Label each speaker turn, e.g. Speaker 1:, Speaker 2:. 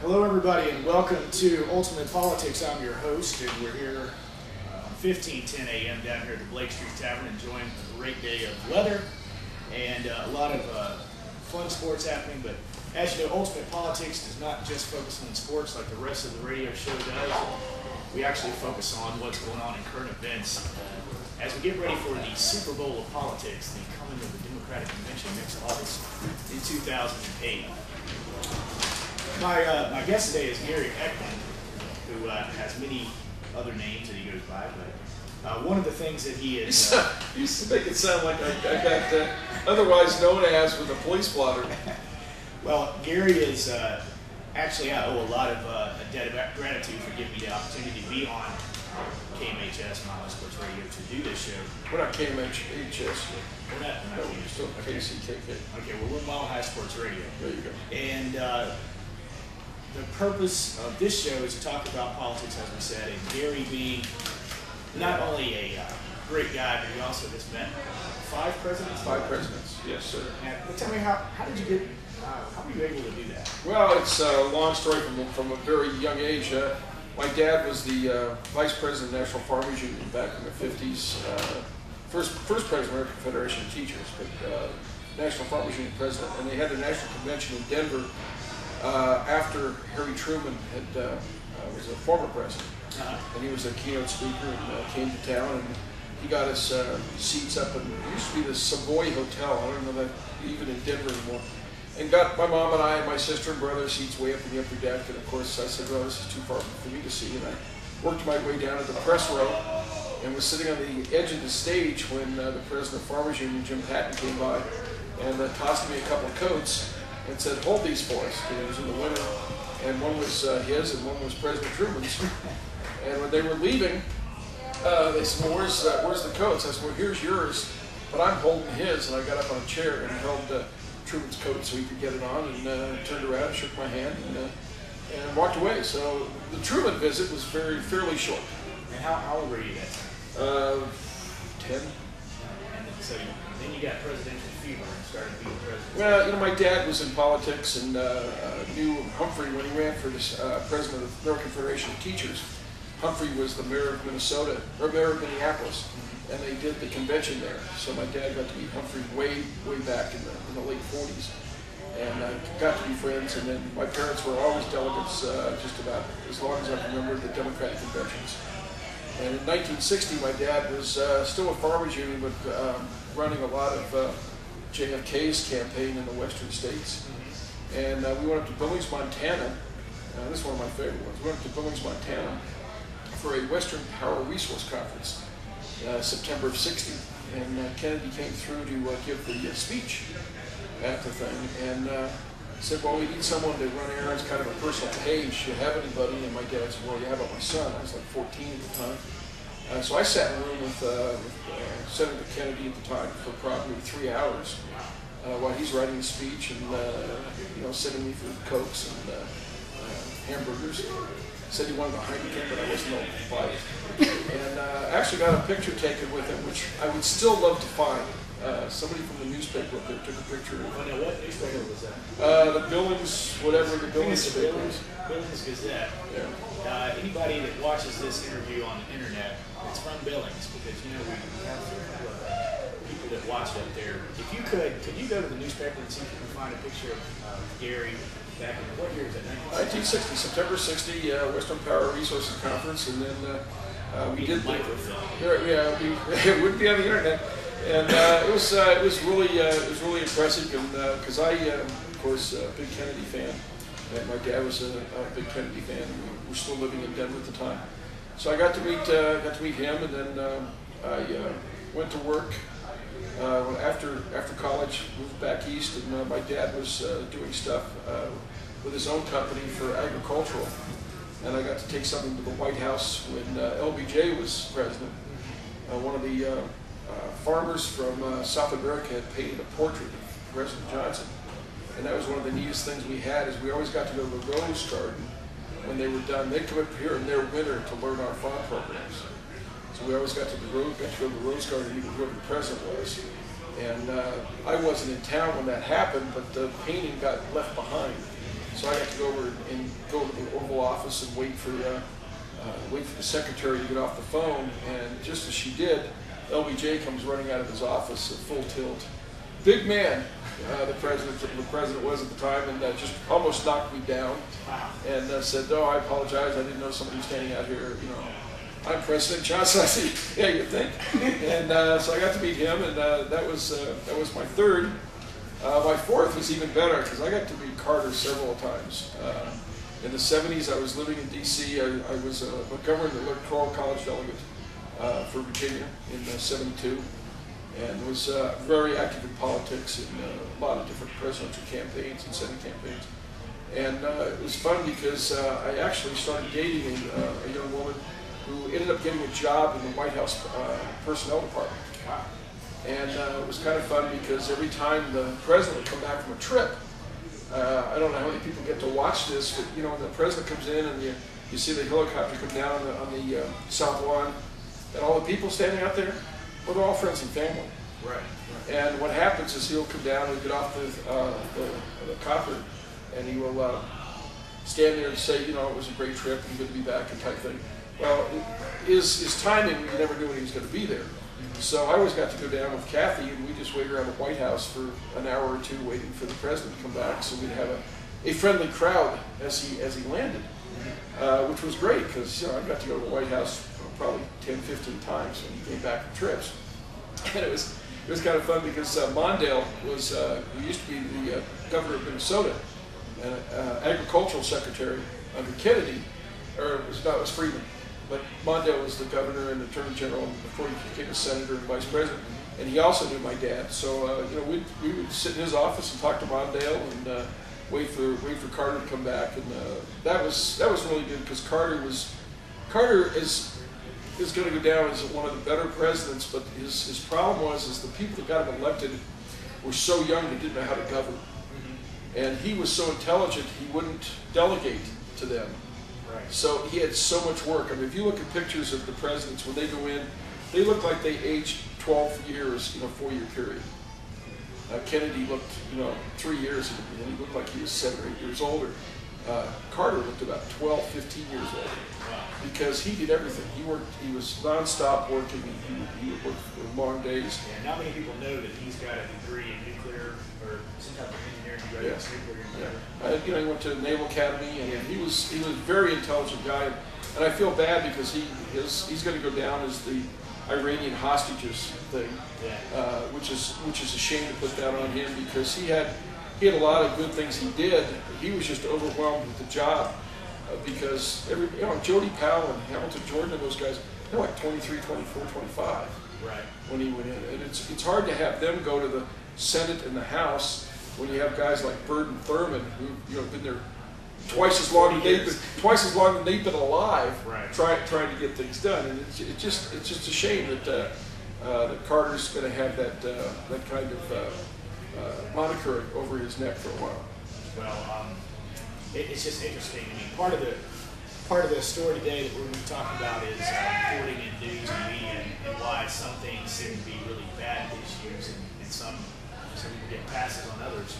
Speaker 1: Hello everybody and welcome to Ultimate Politics. I'm your host and we're here on 15:10 a.m. down here at the Blake Street Tavern enjoying a great day of weather and a lot of fun sports happening. But as you know, Ultimate Politics does not just focus on sports like the rest of the radio show does. We actually focus on what's going on in current events as we get ready for the Super Bowl of politics, the coming of the Democratic Convention next August in 2008. My guest today is Gary Eckman, who has many other names that he goes by, but one of the things that he is...
Speaker 2: You used to make it sound like I got otherwise known as with a police blotter.
Speaker 1: Well, Gary is actually, I owe a lot of a debt of gratitude for giving me the opportunity to be on KMHS, Norris Sports Radio, to do this show.
Speaker 2: We're not KMHS.
Speaker 1: We're not
Speaker 2: we're still KCKK.
Speaker 1: Okay, well, we're Mile High Sports Radio.
Speaker 2: There you go.
Speaker 1: And the purpose of this show is to talk about politics, as we said, and Gary being not only a great guy, but he also has met five presidents.
Speaker 2: Five presidents, yes, sir.
Speaker 1: And tell me, how did you get, how were you able to do that?
Speaker 2: Well, it's a long story from a very young age. My dad was the vice president of National Farmers Union back in the 50s. First president of the American Federation of Teachers, but National Farmers Union president. And they had their national convention in Denver after Harry Truman was a former president. And he was a keynote speaker and came to town, and he got us seats up in, it used to be the Savoy Hotel, I don't know that even in Denver anymore, and got my mom and I and my sister and brother seats way up in the upper deck. And of course I said, well, this is too far for me to see, and I worked my way down to the press row and was sitting on the edge of the stage when the president of Farmers Union, Jim Patton, came by and tossed me a couple of coats and said, hold these for us. It was in the winter, and one was his and one was President Truman's. And when they were leaving, they said, well, where's the coats? I said, well, here's yours, but I'm holding his. And I got up on a chair and held Truman's coat so he could get it on, and turned around, shook my hand, and walked away. So the Truman visit was fairly short.
Speaker 1: And how old were you then?
Speaker 2: 10.
Speaker 1: And so then you got presidential fever and started being president.
Speaker 2: Well, you know, my dad was in politics and knew Humphrey when he ran for this president of the American Federation of Teachers. Humphrey was the mayor of Minnesota, or mayor of Minneapolis, and they did the convention there. So my dad got to meet Humphrey way back in the late 40s, and got to be friends. And then my parents were always delegates, just about as long as I can remember, the Democratic conventions. And in 1960, my dad was still with Farmers Union, but running a lot of JFK's campaign in the western states. And we went up to Billings, Montana. This is one of my favorite ones. We went up to Billings, Montana for a Western Power Resource Conference, September of '60. And Kennedy came through to give the speech at the thing, and said, well, we need someone to run errands, kind of a personal page. Do you have anybody? And my dad said, well, yeah, how about my son? I was like 14 at the time. So I sat in a room with Senator Kennedy at the time for probably 3 hours while he's writing the speech and sending me through Cokes and hamburgers. Said he wanted a Heineken, but I wasn't able to buy it. And actually got a picture taken with him, which I would still love to find. Somebody from the newspaper up there took a picture of it.
Speaker 1: Oh, now what newspaper was that?
Speaker 2: The Billings, whatever the Billings paper is.
Speaker 1: Billings Gazette.
Speaker 2: Yeah.
Speaker 1: Anybody that watches this interview on the internet, it's from Billings, because we have people that watch it up there. If you could you go to the newspaper and see if you can find a picture of Gary back in, what year is that?
Speaker 2: 1960, September '60, Western Power Resources Conference, and then we did
Speaker 1: microfilm.
Speaker 2: It wouldn't be on the internet, and it was really impressive, and because I, of course, a big Kennedy fan, and my dad was a big Kennedy fan. We were still living in Denver at the time, so I got to meet him, and then I went to work. After college, moved back east, and my dad was doing stuff with his own company for agricultural, and I got to take something to the White House when LBJ was president. One of the farmers from South America had painted a portrait of President Johnson, and that was one of the neatest things we had. Is we always got to go to the Rose Garden when they were done. They'd come up here in their winter to learn our farm programs. So we always got to go to the Rose Garden to meet whoever the president was. And I wasn't in town when that happened, but the painting got left behind. So I got to go over and go to the Oval Office and wait for the secretary to get off the phone. And just as she did, LBJ comes running out of his office at full tilt. Big man, the president was at the time, and just almost knocked me down. And said, "Oh, I apologize. I didn't know somebody was standing out here. You know, I'm President Johnson." I said, "Yeah, you think?" And so I got to meet him, and that was my third. My fourth was even better because I got to meet Carter several times. In the 70s, I was living in D.C. I was a governor and electoral college delegate for Virginia in '72, and was very active in politics in a lot of different presidential campaigns and Senate campaigns. And it was fun because I actually started dating a young woman who ended up getting a job in the White House personnel department.
Speaker 1: Wow.
Speaker 2: And it was kind of fun because every time the president would come back from a trip, I don't know how many people get to watch this, but you know, when the president comes in and you see the helicopter come down on the South Lawn, and all the people standing out there, well, they're all friends and family.
Speaker 1: Right.
Speaker 2: And what happens is he'll come down and get off the copter, and he will stand there and say, you know, it was a great trip and good to be back and type thing. Well, his timing, you never knew when he was going to be there. So I always got to go down with Kathy, and we just wait around the White House for an hour or two waiting for the president to come back, so we'd have a friendly crowd as he landed, which was great because you know, I got to go to the White House probably 10, 15 times when he came back from trips. And it was kind of fun because Mondale was, he used to be the governor of Minnesota and agricultural secretary under Kennedy, or it was Freeman. But Mondale was the governor and attorney general before he became a senator and vice president, and he also knew my dad. So you know, we would sit in his office and talk to Mondale and wait for Carter to come back, and that was really good because Carter is going to go down as one of the better presidents. But his problem was the people that got him elected were so young they didn't know how to govern, and he was so intelligent he wouldn't delegate to them.
Speaker 1: Right.
Speaker 2: So he had so much work. I mean, if you look at pictures of the presidents when they go in, they look like they aged 12 years in a 4-year period. Kennedy looked, you know, 3 years, and he looked like he was 7 or 8 years older. Carter looked about 12, 15 years older because he did everything. He was nonstop working. He would work for long days.
Speaker 1: Yeah, not many people know that he's got a degree in nuclear or some type of engineering degree.
Speaker 2: Yes.
Speaker 1: Nuclear
Speaker 2: Yeah. You know, he went to the Naval Academy, and he was a very intelligent guy. And I feel bad because he's going to go down as the Iranian hostages thing, which is a shame to put that on him because he had a lot of good things he did. He was just overwhelmed with the job because Jody Powell and Hamilton Jordan and those guys, they're like 23, 24, 25 when he went in. And it's hard to have them go to the Senate and the House when you have guys like Byrd and Thurman who have been there twice as long as they've been alive, trying to get things done. And it's just a shame that Carter's going to have that kind of moniker over his neck for a while.
Speaker 1: Well, it's just interesting. I mean, part of the story today that we're going to be talking about is reporting in news and media and why some things seem to be really bad issues and some people get passes on others.